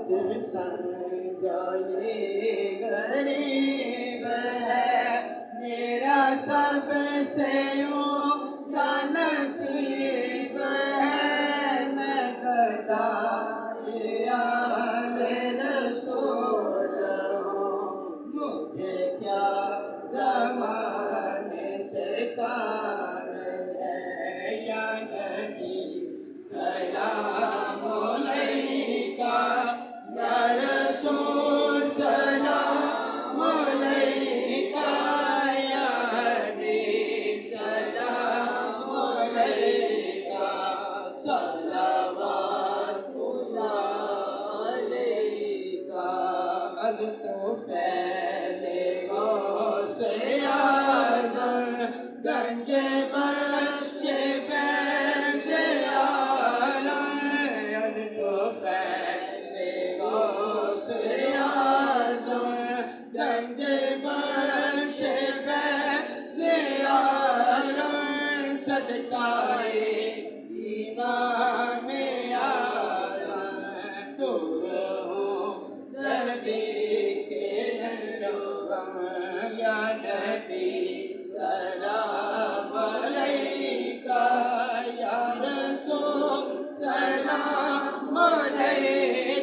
تجھ سنگ یہ غریب ہے، میرا سب سے اونچا نصیب ہے، میں گدا رسول ہوں، مجھے کیا زمانے سے کام ہے، یا نبی سلام علیکہ، یا رسول سلام علیکہ، یا حبیب سلام علیکہ، صلوات اللہ علیکہ۔ از طفیل غوث اعظم گنج بخش فیض عالم، از طفیل غوث اعظم گنج بخش فیض عالم، صدقہ امام اعظم دور ہوں نبی کے غم، یا نبی سلام علیکہ، یا رسول سلام علیکہ۔